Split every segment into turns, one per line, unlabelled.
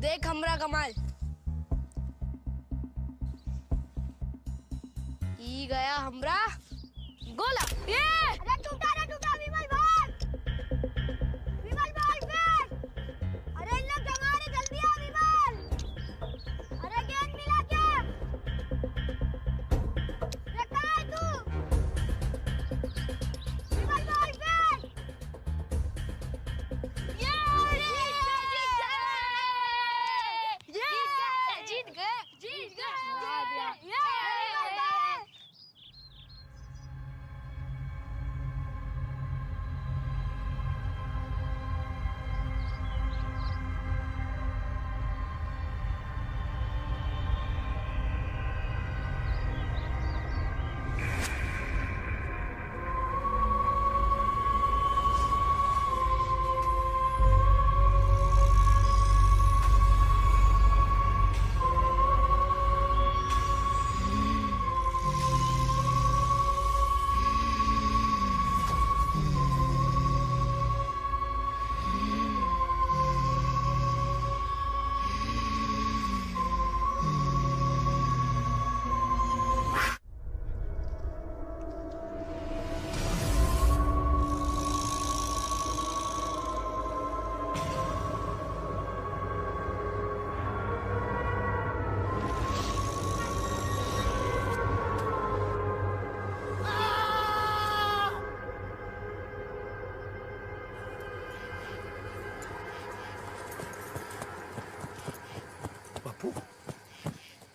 देख हमरा कमाल। ई गया हमरा गोला। ये
अरे टूटा विमल भाग, विमल भाग देख। अरे इन लोग जमा रहे, जल्दी आ विमल। अरे गेंद मिला क्या? अरे कहाँ है तू? विमल भाग देख।
जीत गए।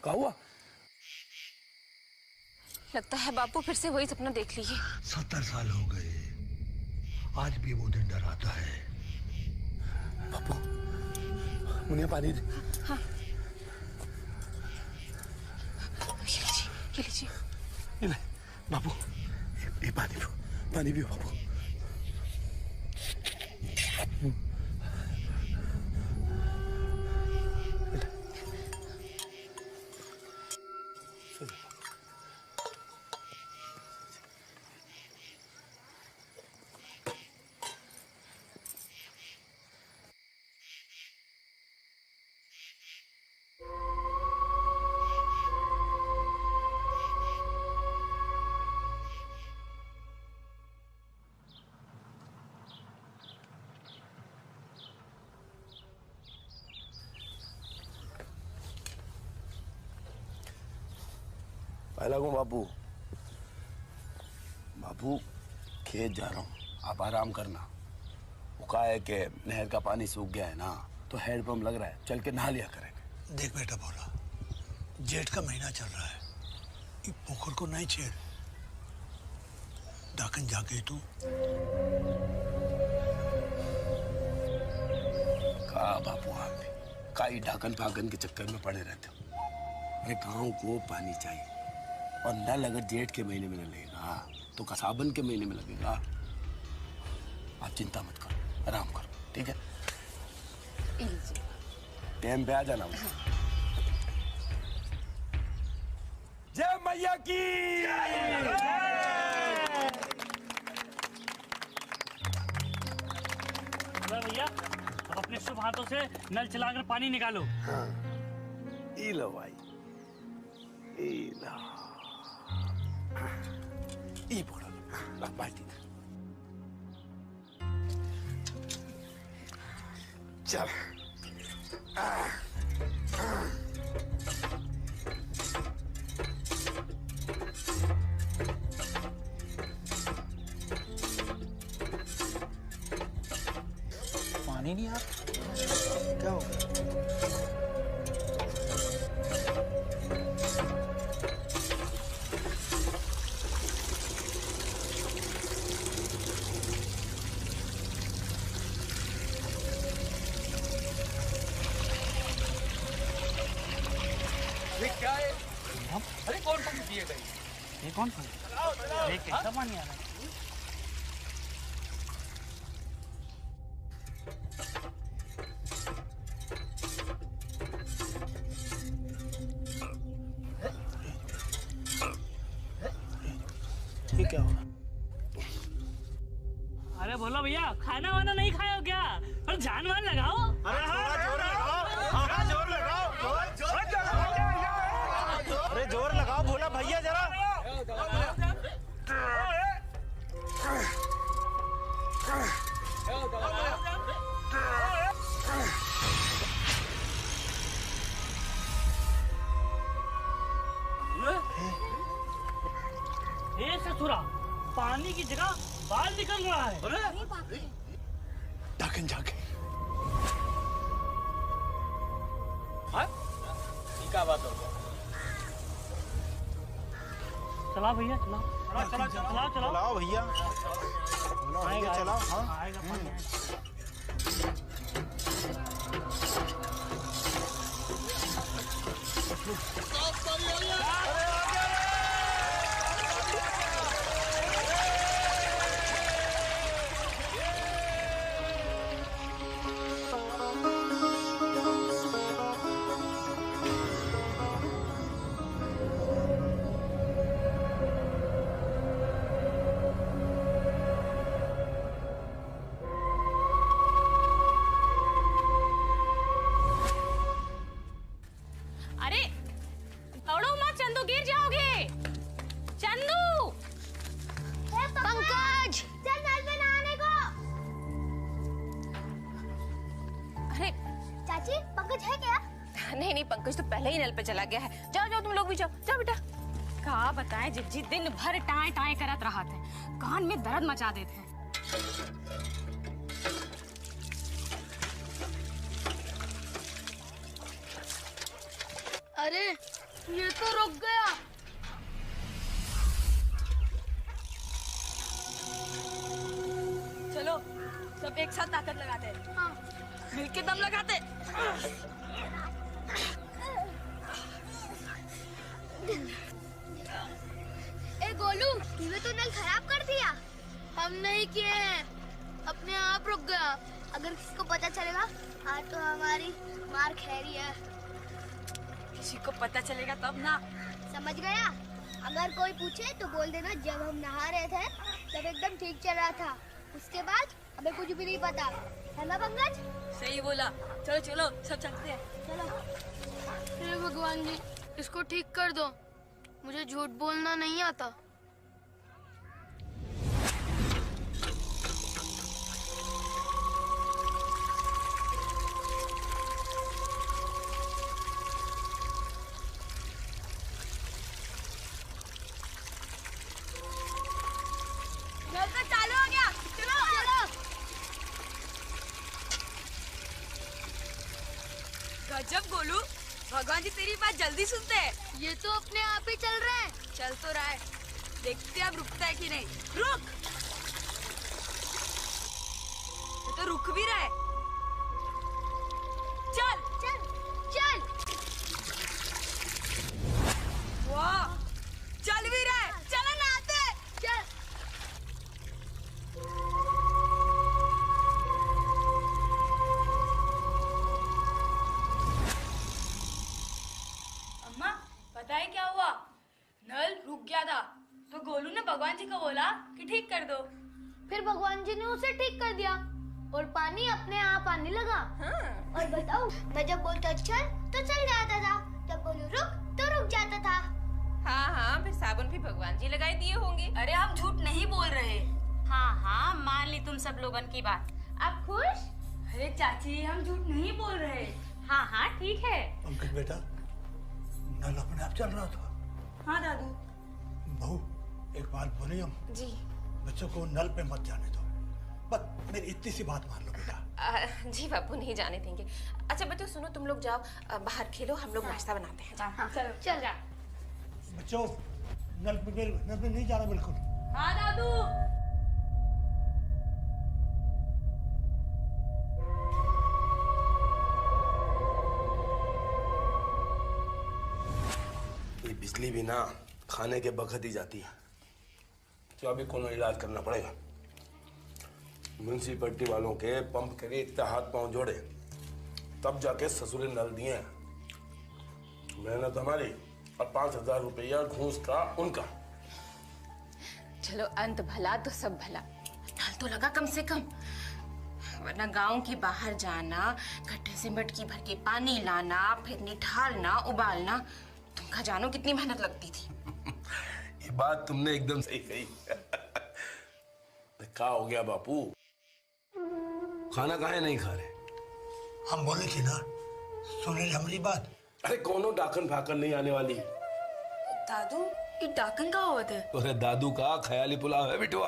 क्या हुआ?
लगता है बापू फिर से वही सपना देख लिए।
70 साल हो गए, आज भी वो दिन डराता है।
बापू, मुझे पानी दे।
हाँ। ये लीजिए।
ये ले, बापू, ये पानी पियो, पानी पियो बापू।
लगूं बापू। बापू खेत जा रहा हूँ, आप आराम करना। वो कहा है कि नहर का पानी सूख गया है ना, तो हैंडपंप लग रहा है, चल के नहा लिया करेंगे।
देख बेटा बोला, जेठ का महीना चल रहा है, ये पोखर को नहीं छेड़। डाकन जाके तू
कहा बापू, आप भी काई ढाकन फाकन के चक्कर में पड़े रहते हो। अरे गाँव को पानी चाहिए, और नल अगर जेठ के महीने में न लगेगा तो कसाबन के महीने में लगेगा। आप चिंता मत करो, आराम करो, ठीक है? टाइम पे आ जाना।
जय मैया की।
भैया, अब अपने शुभ हाथों से नल चलाकर पानी निकालो।
हाँ, ई लो भाई, ई लो। ई बोलो, बाल्टी चल।
पानी नहीं आ क्या हो
क्या है? अरे कौन सा दिए गई?
ये कौन सा? ये कैसा पानी आ रहा है?
ये क्या होगा?
अरे बोलो भैया, खाना वाना नहीं खाए हो क्या? और जान वान लगाओ।
अरे थोड़ा जोर लगाओ।
ये ससुरा पानी की जगह बाल निकल रहा है।
ढक्कन जाके
क्या बात हो?
चला भैया चलाओ चलाओ चलाओ
चलाओ भैया,
आएगा
चलाओ। हाँ
आएगा पानी।
अरे दौड़ो मत, चंदू गिर जाओगे। चंदू
पंकज चल नल में नहाने को।
अरे
चाची पंकज है क्या?
नहीं नहीं, पंकज तो पहले ही नल पे चला गया है। जाओ जाओ तुम लोग भी जाओ, जाओ बेटा। कहा बताए जिज्जी दिन भर टाए टाए करत रहा थे, कान में दर्द मचा देते हैं।
अरे ये तो रुक गया। चलो सब एक साथ ताकत लगाते हैं। हाँ। मिलके दम लगाते।
ए गोलू तूने तो नल खराब कर दिया।
हम नहीं किए हैं, अपने आप रुक गया।
अगर किसी को पता चलेगा आज तो हमारी मार खैरी है।
किसी को पता चलेगा तब ना।
समझ गया? अगर कोई पूछे तो बोल देना जब हम नहा रहे थे तब एकदम ठीक चल रहा था, उसके बाद हमें कुछ भी नहीं पता, है ना पंकज?
सही बोला। चलो चलो सब चलते हैं।
चलो।
हे भगवान जी, इसको ठीक कर दो, मुझे झूठ बोलना नहीं आता। नल तो चालू हो गया। चलो चलो। गजब गोलू, भगवान जी तेरी बात जल्दी सुनते हैं। ये तो अपने आप ही चल रहा है। चल तो रहा है, देखते अब रुकता है कि नहीं। रुक, ये तो रुक भी रहा है। चल
चल चल।
वाह, चल भी रहा है। चलो नहाते हैं। चल। अम्मा पता है क्या हुआ? नल रुक गया था तो गोलू ने भगवान जी को बोला कि ठीक कर दो।
फिर भगवान जी ने उसे ठीक कर दिया और पानी अपने आप आने लगा। हाँ। और बताओ, मैं जब बोलता चल तो चल जाता था, जब बोलूं रुक तो रुक जाता था।
हाँ हाँ, फिर साबुन भी भगवान जी लगाए दिए होंगे।
अरे हम झूठ नहीं बोल रहे।
हाँ हाँ, मान ली तुम सब लोगन की बात। अब खुश?
अरे चाची हम झूठ नहीं बोल रहे।
हाँ हाँ ठीक है।
पंकज बेटा, नल अपने आप चल रहा था।
हाँ दादू।
बहू एक बात बोली, हम
जी
बच्चों को नल पे मत जाने दो। बस मेरी इतनी सी बात मान लो बेटा।
जी बापू नहीं जाने देंगे। अच्छा बच्चों सुनो, तुम लोग जाओ बाहर खेलो, हम लोग नाश्ता बनाते हैं।
हाँ, चलो
चल जा।
बच्चों नल पे नहीं जाना बिल्कुल।
हाँ दादू।
ये बिजली भी ना खाने के बखत ही जाती है, तो अभी कोनो इलाज करना पड़ेगा। म्यूनसिपलिटी वालों के पंप के लिए इतना हाथ पांव जोड़े तब जाके ससुरे नल दिए हैं। मेहनत हमारी और 5,000 रुपया घूस का उनका।
चलो अंत भला तो सब भला, नल तो लगा कम से कम, वरना गांव के बाहर जाना, गड्ढे से मटकी भर के पानी लाना, फिर निठालना, उबालना, तुमका जानो कितनी मेहनत लगती थी।
ये बात तुमने एकदम सही कही। क्या हो गया बापू, खाना काहे नहीं खा रहे?
हम बोले थे ना, सुने हमारी बात।
अरे कोनो डाकन फाकन नहीं आने वाली।
दादू ये डाकन का होता है?
अरे दादू का ख्याली पुलाव है बिटवा।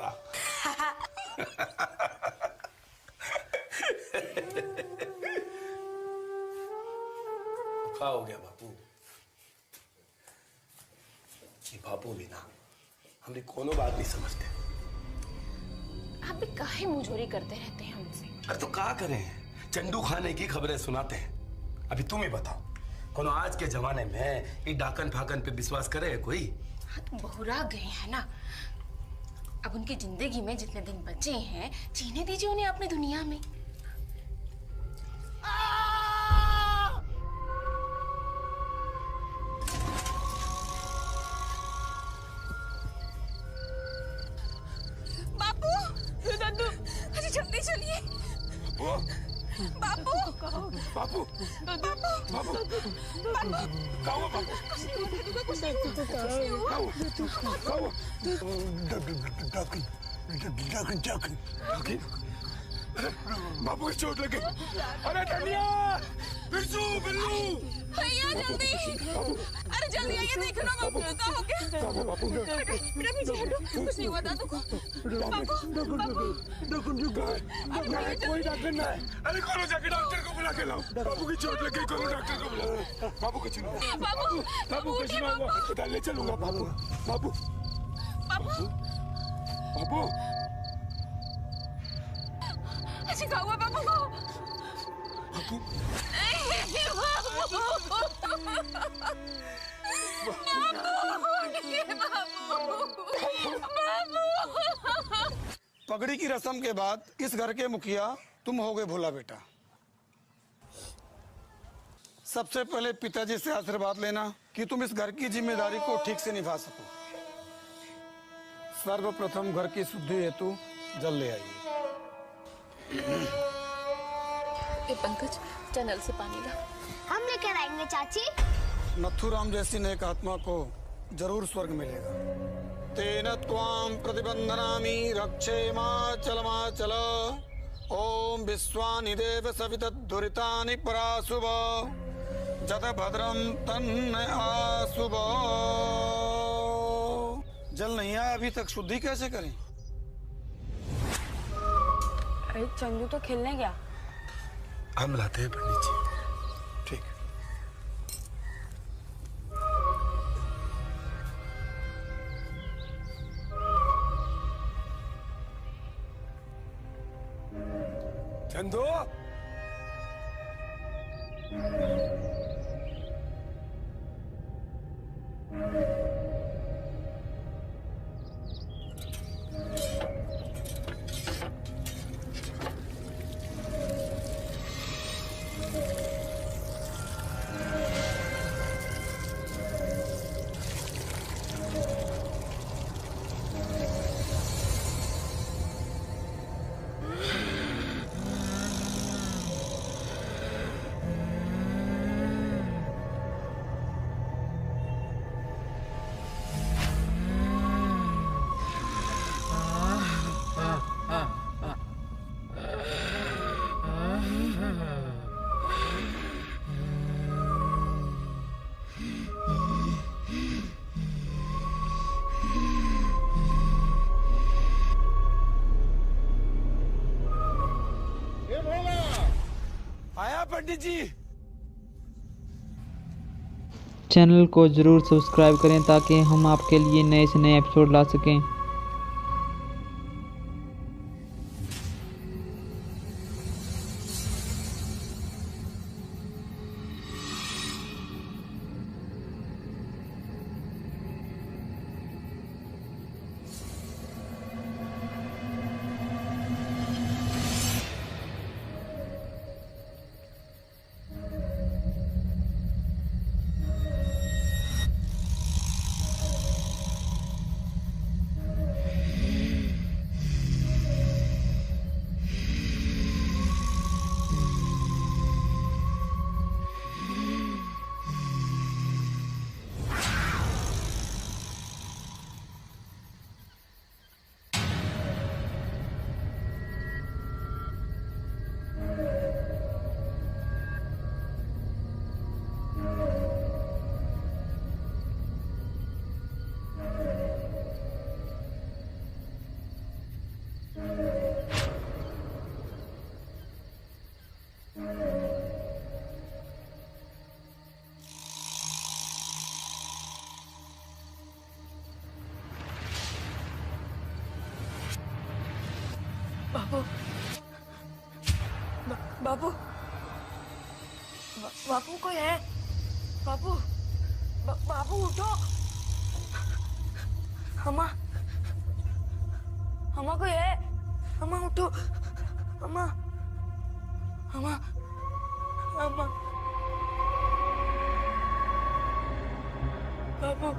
क्या हो गया बापू? ये बापू भी ना हमने कोनो बात नहीं समझते।
आप भी काहे मुंहजोरी करते रहते हैं हमसे?
अरे तो क्या करें, चंडू खाने की खबरें सुनाते हैं। अभी तुम ही बताओ, कोनो आज के जमाने में ये डाकन फाकन पे विश्वास करे कोई?
हाँ तो बहुरा गए हैं ना, अब उनकी जिंदगी में जितने दिन बचे हैं जीने दीजिए उन्हें अपनी दुनिया में।
बापू, दादू, अरे जल्दी चलिए। बापू,
बापू, बापू, बापू की चोट लगी। अरे धनिया, बिरजू, बिल्लू,
भैया जल्दी, अरे जल्दी आइए, देखो ना बापू को क्या हो गया।
बापू
मेरा पीछे हटो, कुछ नहीं हुआ दादू को।
कोई डॉक्टर ना है। अरे कोनो जाके डॉक्टर को बुला के लाओ। बापू की चोट लगी, कोनो डॉक्टर को बुलाओ। बापू कुछ नहीं हुआ। बापू कुछ नहीं हुआ। अस्पताल ले चलूंगा बापू। बापू, बापू,
अच्छा क्या हुआ बापू को?
बापू,
पगड़ी की रस्म के बाद इस घर के मुखिया तुम हो गए भोला बेटा। सबसे पहले पिताजी से आशीर्वाद लेना कि तुम इस घर की जिम्मेदारी को ठीक से निभा सको। सर्वप्रथम घर की शुद्धि हेतु जल ले आइए।
ए पंकज, चैनल से पानी ला।
हम लेकर आएंगे चाची।
नथुराम जैसी नेक आत्मा को जरूर स्वर्ग मिलेगा। तेन त्वाम प्रतिबंधनामि रक्षेमाचलमाचल। ओम विश्वानि देव सवितद्धुरितानि पराशुभ। जत भद्रम तन्न आशुभ। जल नहीं आया अभी तक, शुद्धि कैसे करें?
अरे चंदू तो खेलने गया।
हम लाते हैं पंडित जी।
ठीक।
चंदू, आया पंडित जी।
चैनल को ज़रूर सब्सक्राइब करें ताकि हम आपके लिए नए से नए एपिसोड ला सकें।
बाबू बाबू बाबू कोई है? बाबू बाबू उठो। अम्मा अम्मा कोई है? अम्मा उठो। अम्मा अम्मा अम्मा बाबू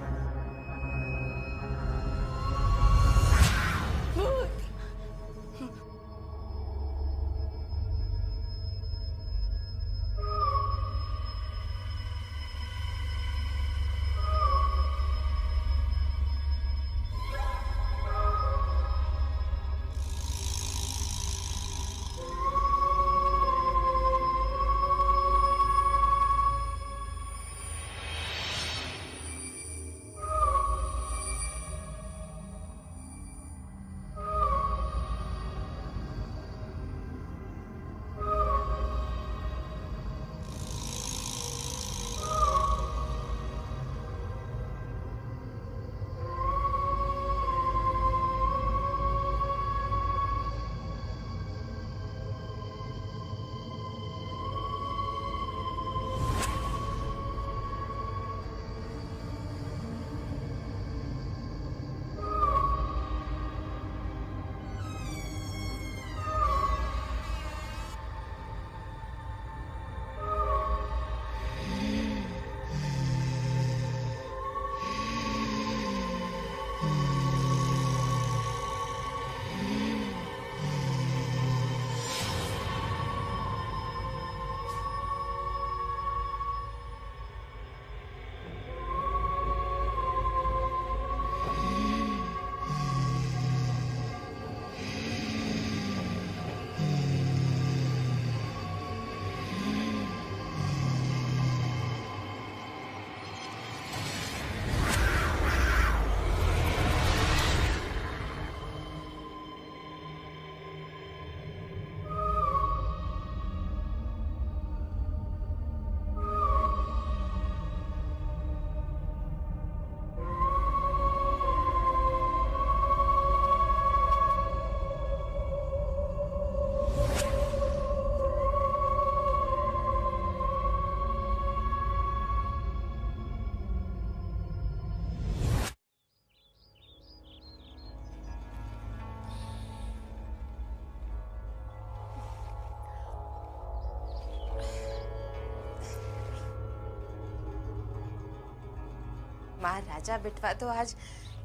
महाराजा बिटवा तो आज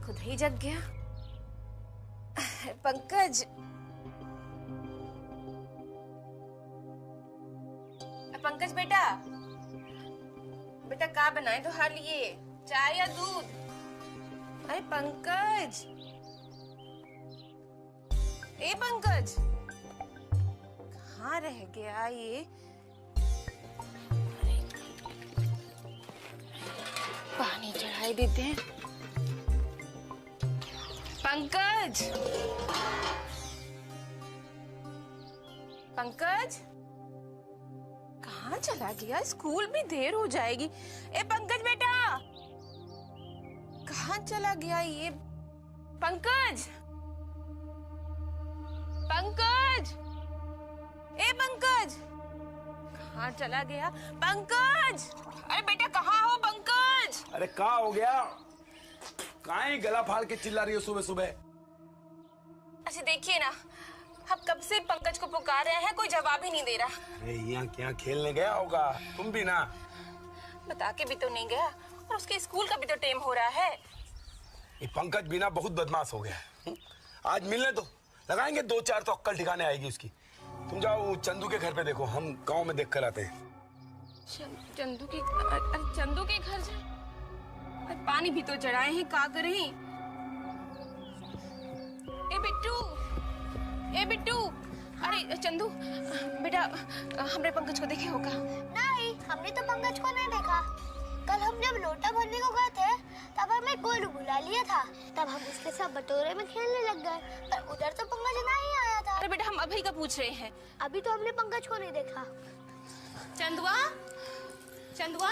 खुद ही जग गया। पंकज पंकज बेटा बेटा का बनाए तो हाल लिए चाय या दूध? अरे पंकज ए पंकज कहाँ रह गया ये? पानी चढ़ाई देते हैं। पंकज पंकज कहाँ चला गया? स्कूल भी देर हो जाएगी। ए पंकज बेटा कहाँ चला गया ये? पंकज पंकज ए पंकज कहाँ चला गया? पंकज अरे बेटा कहाँ हो पंकज?
अरे क्या हो गया? काहे गला फाड़ के चिल्ला रही हो सुबह सुबह?
अच्छा देखिए ना, हम कब से पंकज को पुकार रहे हैं, कोई जवाब ही नहीं दे रहा।
अरे यहाँ क्या खेलने गया होगा? तुम भी ना
बता के भी तो नहीं गया, और उसके स्कूल का भी तो टाइम हो रहा है।
ये पंकज भी ना बहुत बदमाश हो गया। आज मिलने दो, लगाएंगे 2-4 तो अक्कल ठिकाने आएगी उसकी। तुम जाओ चंदू के घर पे देखो, हम गांव में देख कर आते हैं।
चंदू के घर जाए? पानी भी तो चढ़ाए हैं, क्या करें? ए बिट्टू अरे चंदू बेटा हमने पंकज को देखे होगा?
नहीं, हमने तो पंकज को नहीं देखा। कल हम जब लोटा भरने को गए थे तब हमें गोलू बुला लिया था, तब हम उसके साथ बटोरे में खेलने लग गए, पर उधर तो पंकज नहीं आया था।
अरे बेटा हम अभी का पूछ रहे हैं।
अभी तो हमने पंकज को नहीं देखा।
चंदुआ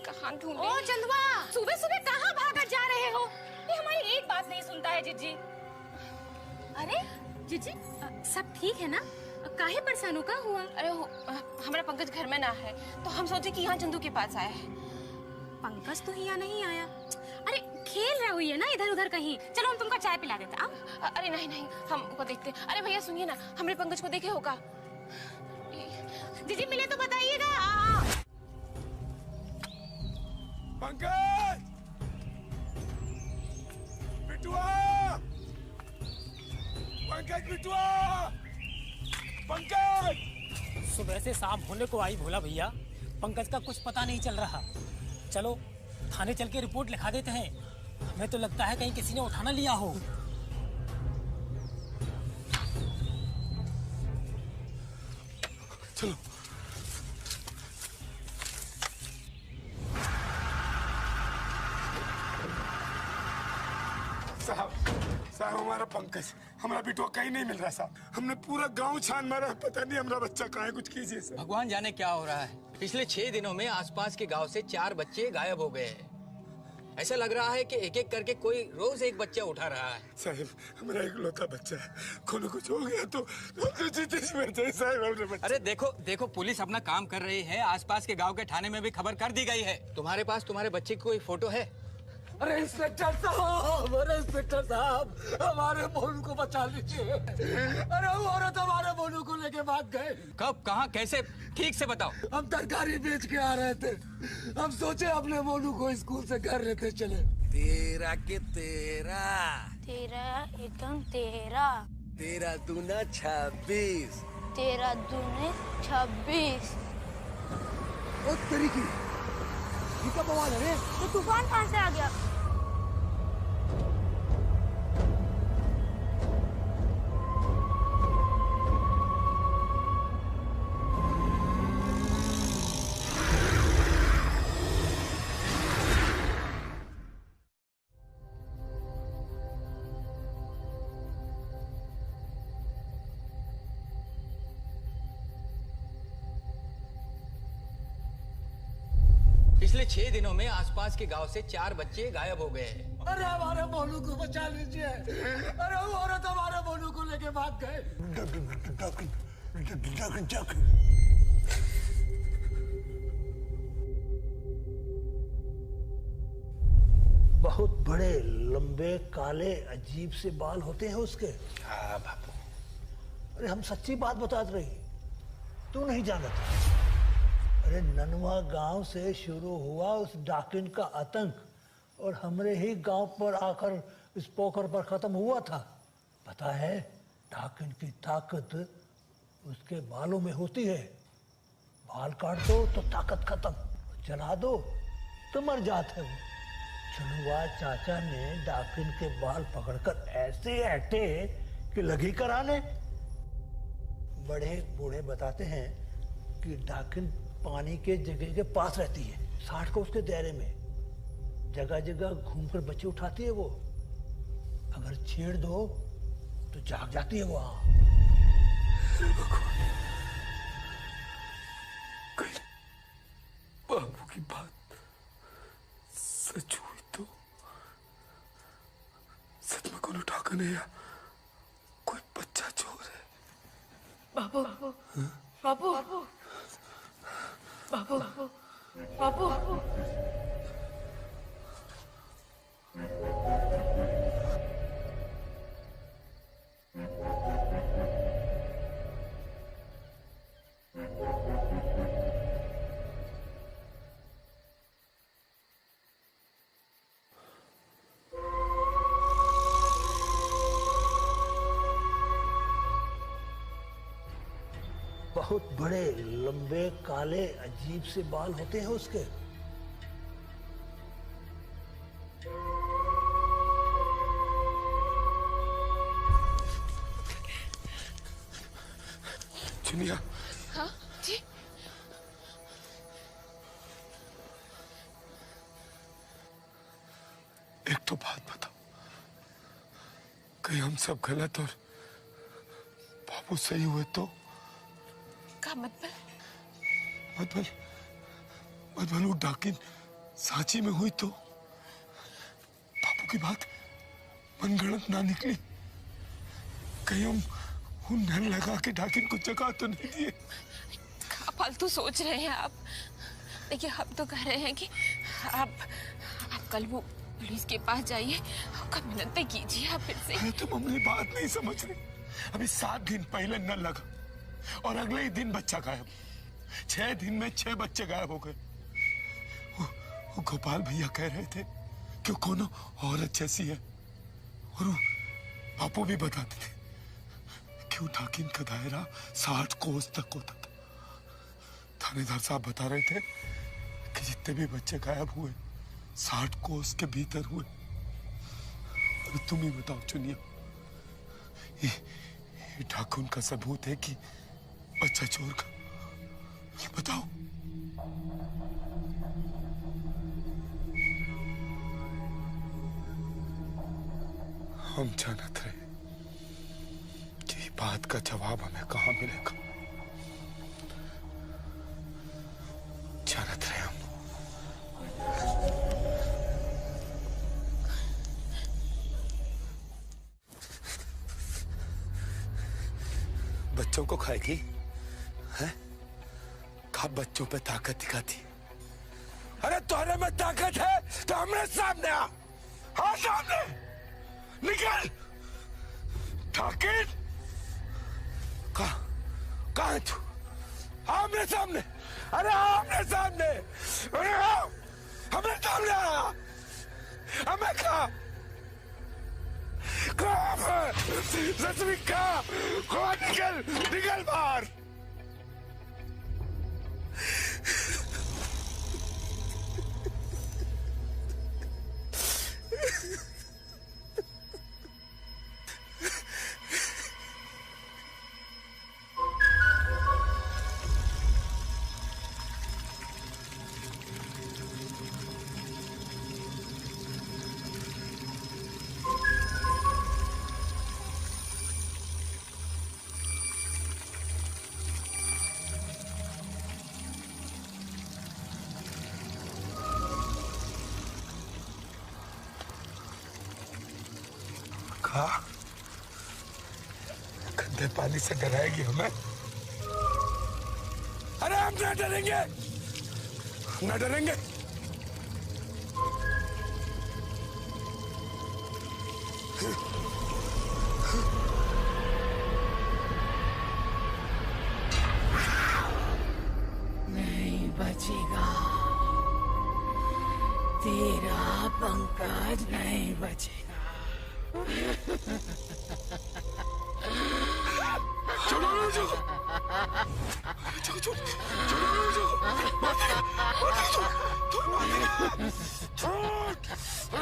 कहाँ ढूंढे?
ओ चंदुआ,
सुबह सुबह कहाँ भागकर जा रहे हो? ये हमारी एक बात नहीं सुनता है जिज्जी।
अरे
जीजी सब ठीक है ना? काहे परेशान हो? का हुआ? अरे हमारा पंकज घर में ना है तो हम सोचे कि यहाँ चंदू के पास आया है। पंकज तो यहाँ नहीं आया। अरे खेल रहा हुई है ना इधर उधर कहीं। चलो हम तुमको चाय पिला देते। आओ। अरे नहीं नहीं हम को देखते। अरे भैया सुनिए ना, हमने पंकज को देखे होगा। जीजी मिले तो बताइएगा।
पंकज! बिटुआ! पंकज बिटुआ! पंकज!
सुबह से शाम होने को आई भोला भैया, पंकज का कुछ पता नहीं चल रहा। चलो थाने चल के रिपोर्ट लिखा देते हैं। हमें तो लगता है कहीं किसी ने उठाना लिया हो।
चलो। साहब हमारा पंकज, हमारा बिटुआ कहीं नहीं मिल रहा साहब। हमने पूरा गांव छान मारा, पता नहीं हमारा बच्चा कहाँ है। कुछ कीजिए साहब।
भगवान जाने क्या हो रहा है। पिछले 6 दिनों में आसपास के गांव से 4 बच्चे गायब हो गए हैं। ऐसा लग रहा है कि एक एक करके कोई रोज एक बच्चा उठा रहा है।
साहब हमारा इकलौता बच्चा है, कुछ हो गया तो साहब।
अरे देखो पुलिस अपना काम कर रही है। आसपास के गांव के थाने में भी खबर कर दी गई है। तुम्हारे पास तुम्हारे बच्चे की कोई फोटो है?
अरे इंस्पेक्टर साहब, हमारे मोनू को बचा लीजिए। अरे वो औरत हमारे मोनू को लेके भाग गए।
कब, कहाँ, कैसे, ठीक से बताओ।
हम तरकारी बेच के आ रहे थे। हम सोचे अपने मोनू को स्कूल से घर लेते चले।
तेरा के तेरा
एकदम तेरा
13 दूना 26।
13 दूने 26।
ओ तेरी की, ये क्या बवाल है रे?
ये तूफान कहाँ से आ गया?
पिछले 6 दिनों में आसपास के गांव से 4 बच्चे गायब हो गए हैं।
अरे हमारे मोनू को बचा लीजिए। अरे वो औरत हमारे मोनू को लेके भाग गए। बहुत बड़े लंबे काले अजीब से बाल होते हैं उसके।
हाँ बापू।
अरे हम सच्ची बात बता रही, तू नहीं जानता। अरे ननवा गांव से शुरू हुआ उस डाकिन का आतंक और हमरे ही गांव पर आकर इस पोखर पर खत्म हुआ था। पता है, डाकिन की ताकत उसके बालों में होती है। बाल काट दो तो ताकत खत्म, जला दो तो मर जाते हो। चनुआ चाचा ने डाकिन के बाल पकड़कर ऐसे ऐटे कि लगी कराने। बड़े बूढ़े बताते हैं कि डाकिन पानी के जगह के पास रहती है, 60 को उसके दायरे में। जगह जगह घूमकर बच्चे उठाती है वो। अगर छेड़ दो तो जाग जाती है वहां।
बाबू की बात सच हुई तो सच में कौन डाकन है या कोई बच्चा चोर है?
बाबू बाबू बाबू बाबू बाबू
बहुत बड़े लंबे काले अजीब से बाल होते हैं उसके।
चुनिया।
हाँ जी।
एक तो बात बताओ, कहीं हम सब गलत और बाबू सही हुए तो?
का मतलब?
मतलब वो डाकिन सांची में हुई तो बाबू की बात मनगढ़ंत ना निकली? कहीं हम नल लगा के डाकिन को जगह तो नहीं दिए।
क्या फालतू सोच रहे हैं आप? देखिए हम तो कह रहे हैं कि आप कल वो पुलिस के पास जाइए, आपका मिन्नतें कीजिए आप फिर से।
तुम अपनी बात नहीं समझ रही। अभी 7 दिन पहले नल लगा और अगले ही दिन बच्चा गायब। 6 दिन में 6 बच्चे गायब हो गए। वो गोपाल भैया कह रहे थे कि कोनो औरत जैसी है, और बापू भी बताते थे कि डाकिन का दायरा 60 कोस तक होता था। थानेदार साहब बता रहे थे कि जितने भी बच्चे गायब हुए 60 कोस के भीतर हुए। अभी तुम ही बताओ चुनिया, ये डाकुन का सबूत है कि बच्चा चोर का? ये बताओ। हम जानते रहे कि बात का जवाब हमें कहाँ मिलेगा। जानते रहे हम। बच्चों को खाएगी हैं? कब बच्चों पे ताकत दिखाती? अरे तुम्हारे में ताकत है तो हमरे सामने आ। हाँ सामने निकल। डाकिन कहाँ है तू? हमरे सामने। अरे हमरे सामने। अरे हमरे सामने आ। हमें कहा रश्मि कहाँ? निकल बाहर। गंदे पानी से डराएगी हमें? अरे हम न डरेंगे, न डरेंगे।
नहीं बचेगा तेरा पंकज, नहीं बचेगा।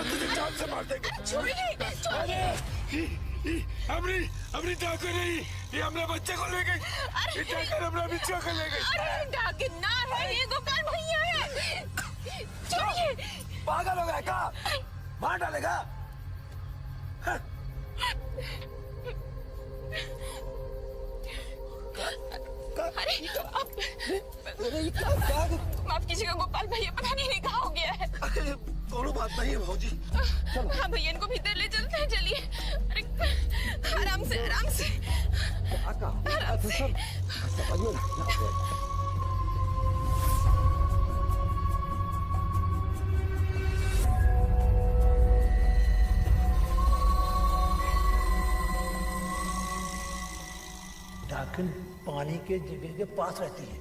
तुझे से मार देंगे। अमरी डाकू नहीं, ये हमने बच्चे को ले गई। ये डाकू हमने बच्चे को ले गई।
अरे डाकू ना है, ये गोपाल भैया है। छोड़िए।
पागल हो गया क्या? मार डालेगा?
अरे माफ कीजिएगा गोपाल भैया, पता नहीं कहाँ हो गया है।
दोनों बात नहीं है भाजी।
हाँ भैया, इनको भीतर ले चलते हैं, चलिए। अरे आराम से, आराम से, आराम से।
डाकिन पानी के जगह के पास रहती है।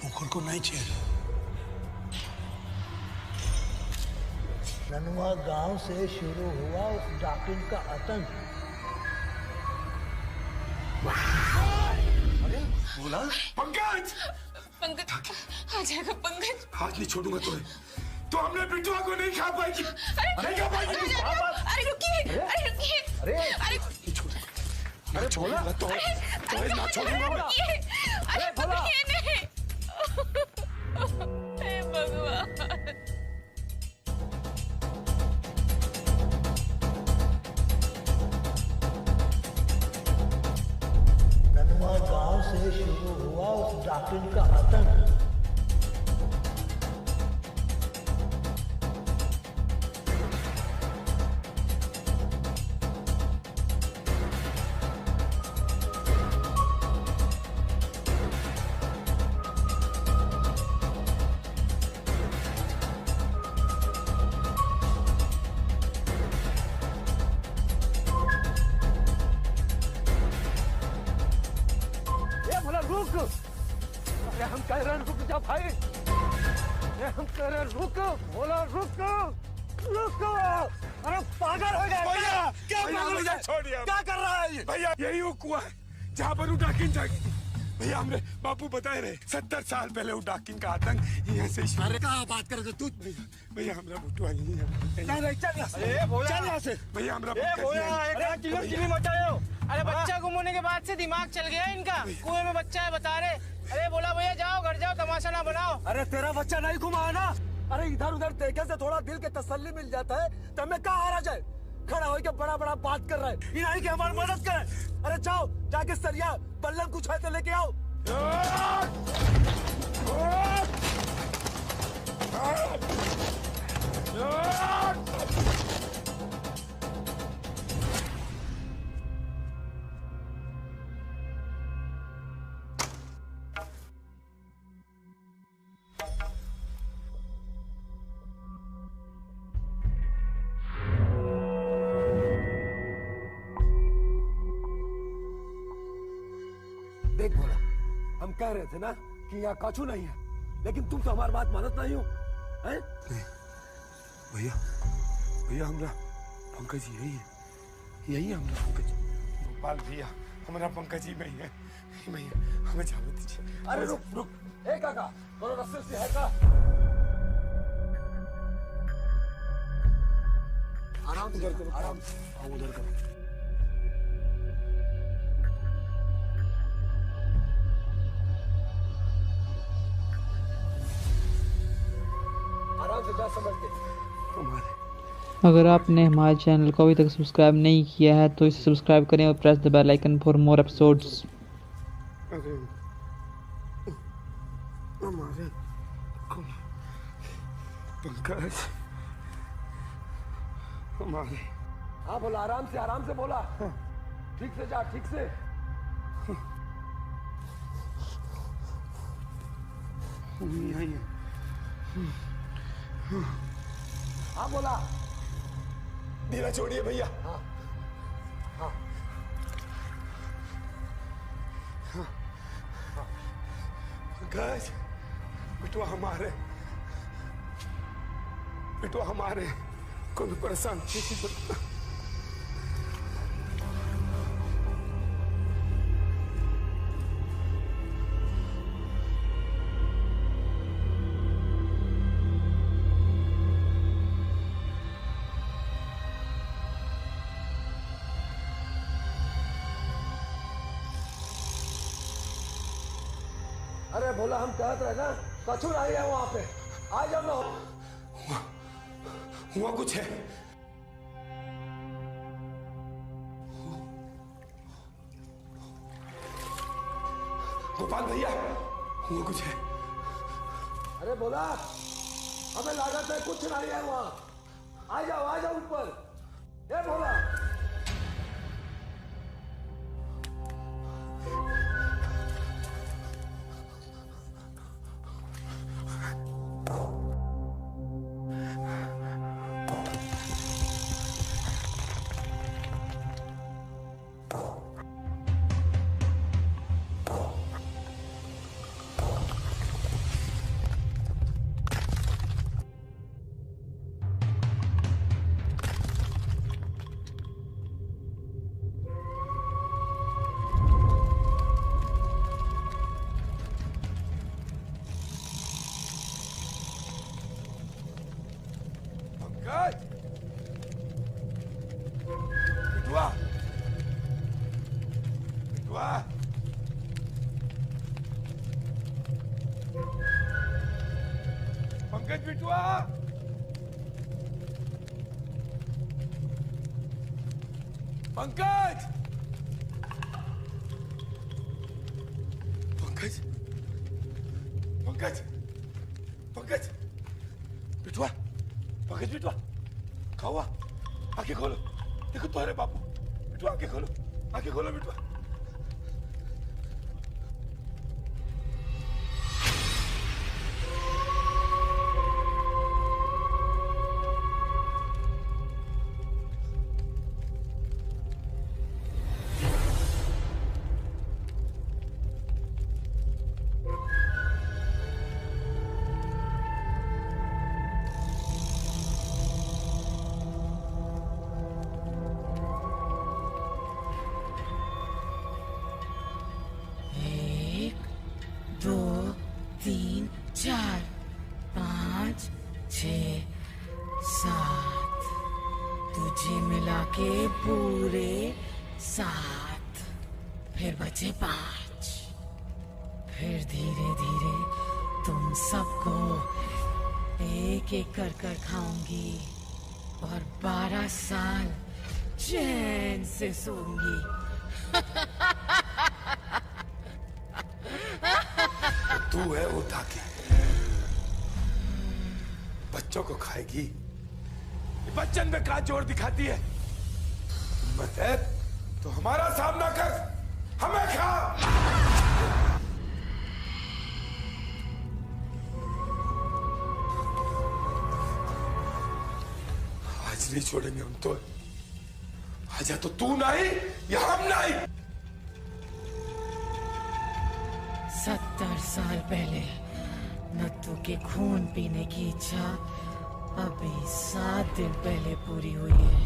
पोखर को नहीं छेड़।
ननवा गांव से शुरू हुआ उस डाकिन का आतंक।
अरे बोला पंकज।
पंकज आ जाएगा पंकज।
हाथ नहीं छोड़ूंगा तुम्हें। तो हमने बिटुआ को नहीं खा पाएगी। नहीं खा पाएगी।
अरे रुकिए, अरे रुकिए। अरे
अरे बोला तो ना छोड़ूंगा मैं।
अरे बोला नहीं। हे भगवान।
ननवा गांव से शुरू हुआ उस डाकिन का आतंक।
अरे रुक भोला, रुक रुक। अरे पागल हो गया
भैया, क्या पागल हो गया?
छोड़ दिया।
क्या कर रहा है ये? भैया यही वो कुआं है जहाँ पर वो डाकिन जागी। भैया हमने बापू बताए रहे 70 साल पहले वो डाकिन का आतंक यहाँ से।
अरे कहाँ बात कर रहे तू?
भैया हमरा बुटवा नहीं है।
चल यहाँ से।
भैया हमरा
किलो मचाओ। अरे बच्चा गुम होने के बाद से दिमाग चल गया इनका। कुएं में बच्चा है बता रहे। अरे बोला भैया जाओ घर जाओ, तमाशा ना बनाओ।
अरे तेरा बच्चा नहीं घुमा है ना? अरे इधर उधर देखे से थोड़ा दिल के तसल्ली मिल जाता है, तो हमें कहाँ हारा जाए? खड़ा होकर बड़ा बड़ा बात कर रहा है, ये नहीं कि हमारी मदद करे। अरे जाओ जाके सरिया बल्लम कुछ है तो लेके आओ। देख बोला, हम कह रहे थे ना कि यहाँ कछु नहीं है, लेकिन तुम तो हमारी बात मानत नहीं हो, हैं?
भैया भैया हमरा पंकज यही है, यही हमरा पंकज। गोपाल भैया हमारा पंकज ही में ही है। भैया हमें जाने दीजिए।
अरे रुक रुक, ए काका, थोड़ा रास्ते से है का? आराम से करो, आराम से। उधर करो। आराम से जा, समझ के।
अगर आपने हमारे चैनल को अभी तक सब्सक्राइब नहीं किया है तो इसे सब्सक्राइब करें और press the bell icon for more episodes.
हमारे पंकज हमारे।
हाँ बोला, आराम से बोला। ठीक से जा, ठीक से।
यही है।
हाँ बोला।
धीरा छोड़िए भैया।
हाँ हाँ
पंकज बिटुआ हमारे, बिटुआ हमारे, कोई भी परेशान किसी को।
अरे बोला, हम कहते रहे ना कछु नहीं है वहां पे। आ जाओ ना।
हुआ कुछ है। गोपाल भैया हुआ कुछ है।
अरे बोला, हमें लागत है कुछ नहीं है वहां। आ जाओ ऊपर। ये बोला।
बिटुआ बिटुआ पंकज बिटुआ पंकज पंकज पंकज पंकज बिटुआ पंकज बिटुआ खाओ, आंखें खोलो। देखो तुम्हारे बापू। बिटुआ आंखें खोलो बिटुआ।
7 तुझे मिला के पूरे 7, फिर बचे 5, फिर धीरे धीरे तुम सबको एक एक कर कर खाऊंगी और 12 साल चैन से सोऊंगी।
तू है वो ताकि बच्चों को खाएगी। बच्चन में कहा जोर दिखाती है। हिम्मत है तो हमारा सामना कर, हमें खा। आज नहीं छोड़ेंगे हम तो। आजा तो तू नहीं या हम नहीं।
70 साल पहले नत्थू के खून पीने की इच्छा अभी 7 दिन पहले पूरी हुई है,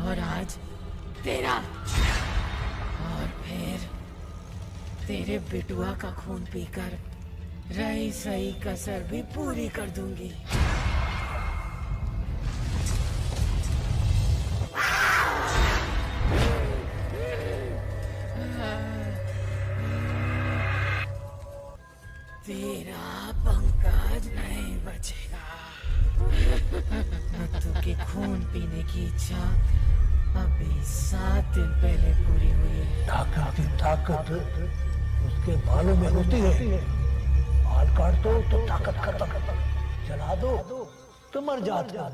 और आज तेरा, और फिर तेरे बिटुआ का खून पीकर रही सही कसर भी पूरी कर दूंगी। तेरा पंकज नहीं बचेगा। नत्थू के खून पीने की इच्छा अभी 7 दिन पहले पूरी हुई है।
ताकत की ताकत उसके बालों में होती है। बाल काट दो तो ताकत खत्म, जला दो तो मर जाता।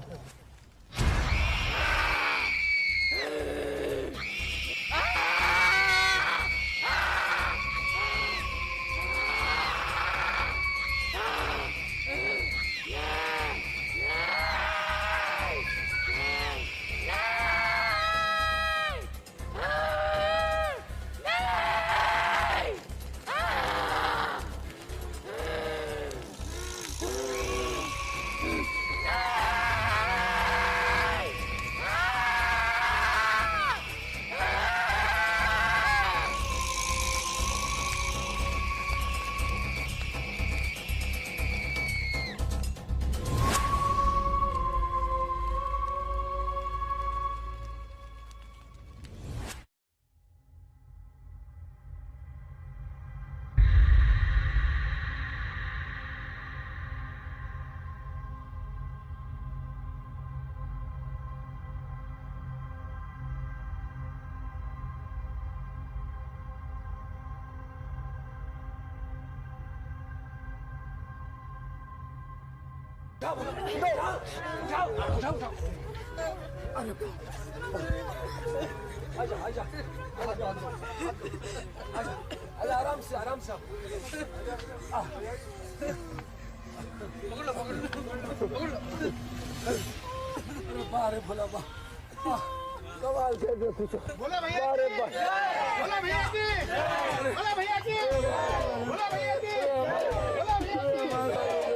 अरे आजा आजा आजा आजा आराम से आराम से। पकड़ लो पकड़ लो पकड़ लो। अरे बारे भोला बा, कमाल कर दिया कुछ।
बोला भैया बोला भैया जी, बोला भैया जी, बोला भैया जी, बोला भैया जी।